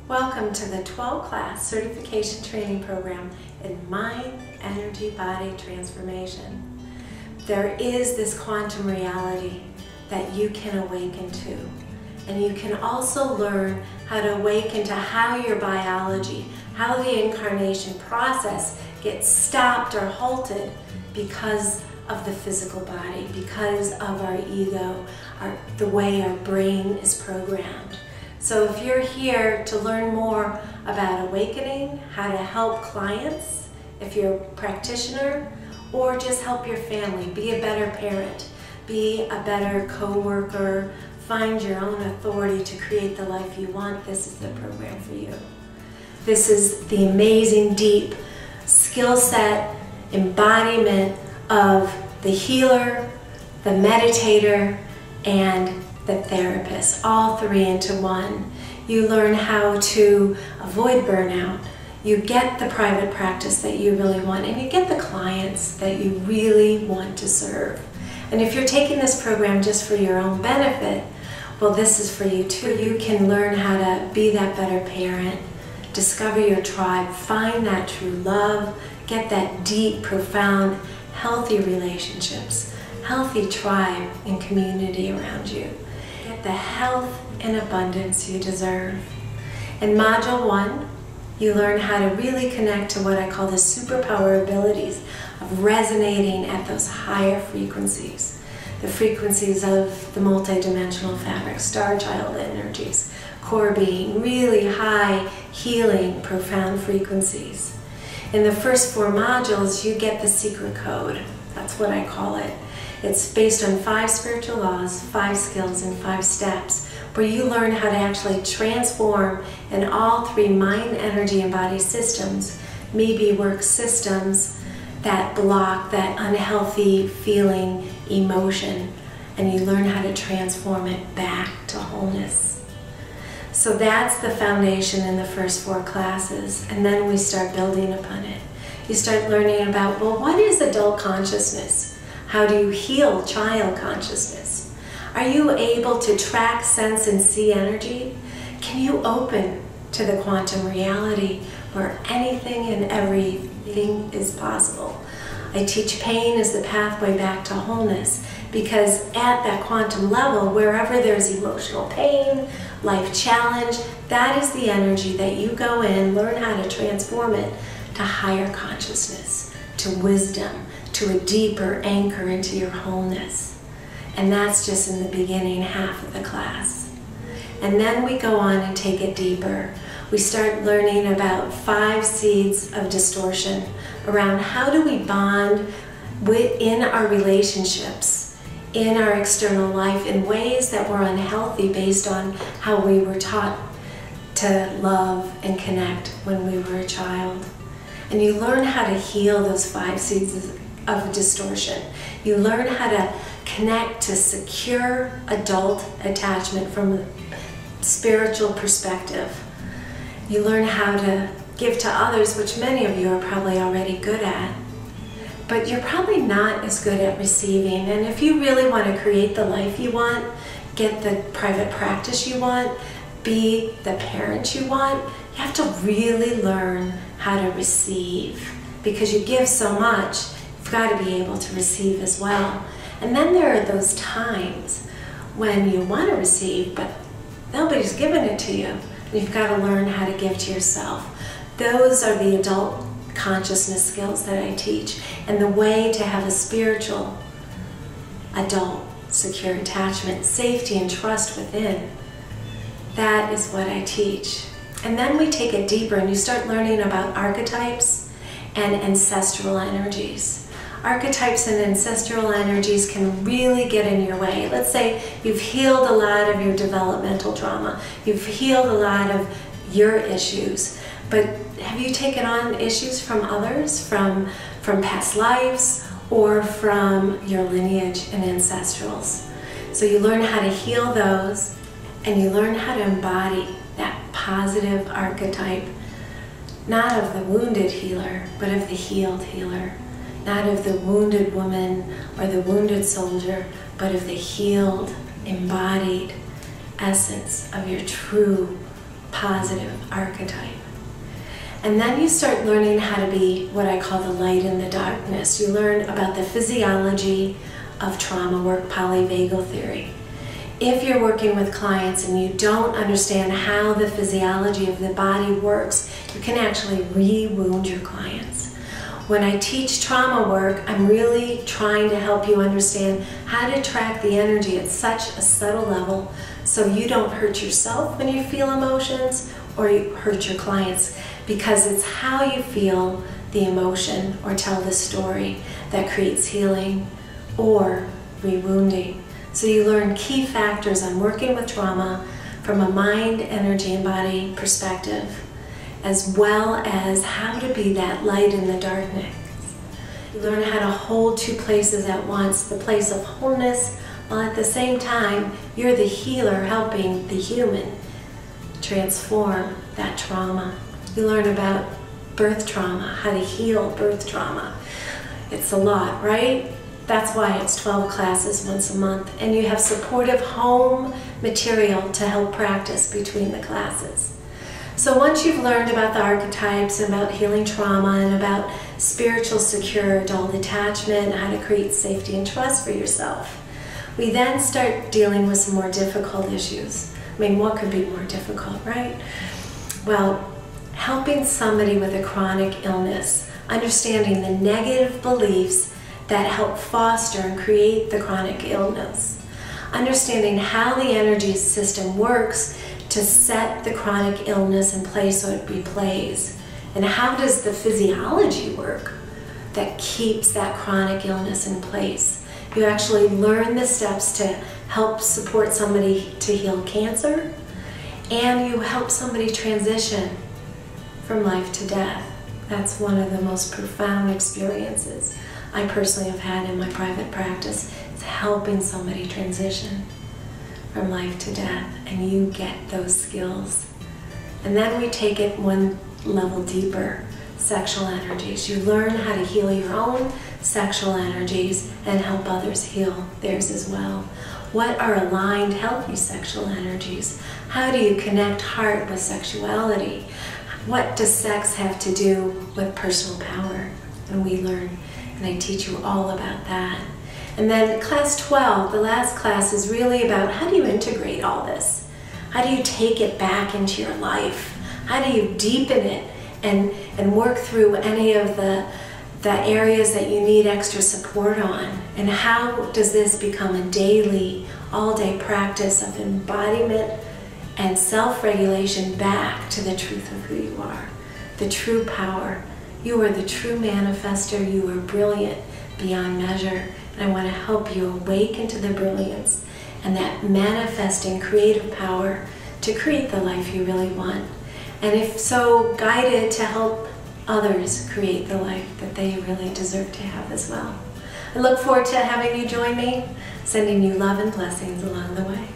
Welcome to the 12-class certification training program in Mind, Energy, Body Transformation. There is this quantum reality that you can awaken to. And you can also learn how to awaken to how your biology, how the incarnation process gets stopped or halted because of the physical body, because of our ego, the way our brain is programmed. So if you're here to learn more about awakening, how to help clients, if you're a practitioner, or just help your family, be a better parent, be a better co-worker, find your own authority to create the life you want, this is the program for you. This is the amazing, deep skill set, embodiment of the healer, the meditator, and the therapist, all three into one. You learn how to avoid burnout. You get the private practice that you really want, and you get the clients that you really want to serve. And if you're taking this program just for your own benefit, well, this is for you too. You can learn how to be that better parent, discover your tribe, find that true love, get that deep, profound, healthy relationships, healthy tribe and community around you. Get the health and abundance you deserve. In Module 1, you learn how to really connect to what I call the superpower abilities of resonating at those higher frequencies. The frequencies of the multidimensional fabric, star child energies, core being, really high, healing, profound frequencies. In the first 4 modules, you get the secret code. That's what I call it. It's based on 5 spiritual laws, 5 skills, and 5 steps, where you learn how to actually transform in all 3 mind, energy, and body systems, maybe work systems that block that unhealthy feeling, emotion, and you learn how to transform it back to wholeness. So that's the foundation in the first 4 classes, and then we start building upon it. You start learning about, well, what is adult consciousness? How do you heal child consciousness? Are you able to track, sense, and see energy? Can you open to the quantum reality where anything and everything is possible? I teach pain as the pathway back to wholeness, because at that quantum level, wherever there's emotional pain, life challenge, that is the energy that you go in, learn how to transform it to higher consciousness, to wisdom, to a deeper anchor into your wholeness. And that's just in the beginning half of the class. And then we go on and take it deeper. We start learning about 5 seeds of distortion around how do we bond within our relationships, in our external life, in ways that were unhealthy based on how we were taught to love and connect when we were a child. And you learn how to heal those 5 seeds of distortion. You learn how to connect to secure adult attachment from a spiritual perspective. You learn how to give to others, which many of you are probably already good at. But you're probably not as good at receiving. And if you really want to create the life you want, get the private practice you want, be the parent you want, you have to really learn how to receive. Because you give so much, you've got to be able to receive as well. And then there are those times when you want to receive, but nobody's giving it to you. And you've got to learn how to give to yourself. Those are the adult consciousness skills that I teach, and the way to have a spiritual, adult, secure attachment, safety, and trust within. That is what I teach. And then we take it deeper, and you start learning about archetypes and ancestral energies. Archetypes and ancestral energies can really get in your way. Let's say you've healed a lot of your developmental trauma. You've healed a lot of your issues. But have you taken on issues from others, from past lives, or from your lineage and ancestrals? So you learn how to heal those, and you learn how to embody that positive archetype, not of the wounded healer, but of the healed healer. Not of the wounded woman or the wounded soldier, but of the healed, embodied essence of your true positive archetype. And then you start learning how to be what I call the light in the darkness. You learn about the physiology of trauma work, polyvagal theory. If you're working with clients and you don't understand how the physiology of the body works, you can actually re-wound your clients. When I teach trauma work, I'm really trying to help you understand how to track the energy at such a subtle level so you don't hurt yourself when you feel emotions or you hurt your clients, because it's how you feel the emotion or tell the story that creates healing or re-wounding. So you learn key factors on working with trauma from a mind, energy, and body perspective, as well as how to be that light in the darkness. You learn how to hold two places at once, the place of wholeness, while at the same time you're the healer helping the human transform that trauma. You learn about birth trauma, how to heal birth trauma. It's a lot, right? That's why it's 12 classes once a month, and you have supportive home material to help practice between the classes. So once you've learned about the archetypes, and about healing trauma, and about spiritual secure adult attachment, how to create safety and trust for yourself, we then start dealing with some more difficult issues. I mean, what could be more difficult, right? Well, helping somebody with a chronic illness, understanding the negative beliefs that help foster and create the chronic illness, understanding how the energy system works to set the chronic illness in place so it replays, and how does the physiology work that keeps that chronic illness in place. You actually learn the steps to help support somebody to heal cancer, and you help somebody transition from life to death. That's one of the most profound experiences I personally have had in my private practice, is helping somebody transition from life to death, and you get those skills. And then we take it one level deeper, sexual energies. You learn how to heal your own sexual energies and help others heal theirs as well. What are aligned, healthy sexual energies? How do you connect heart with sexuality? What does sex have to do with personal power? And we learn, and I teach you all about that. And then class 12, the last class, is really about how do you integrate all this? How do you take it back into your life? How do you deepen it and work through any of the areas that you need extra support on? And how does this become a daily, all-day practice of embodiment and self-regulation back to the truth of who you are, the true power? You are the true manifester. You are brilliant beyond measure. And I want to help you awaken to the brilliance and that manifesting creative power to create the life you really want. And if so, guided to help others create the life that they really deserve to have as well. I look forward to having you join me, sending you love and blessings along the way.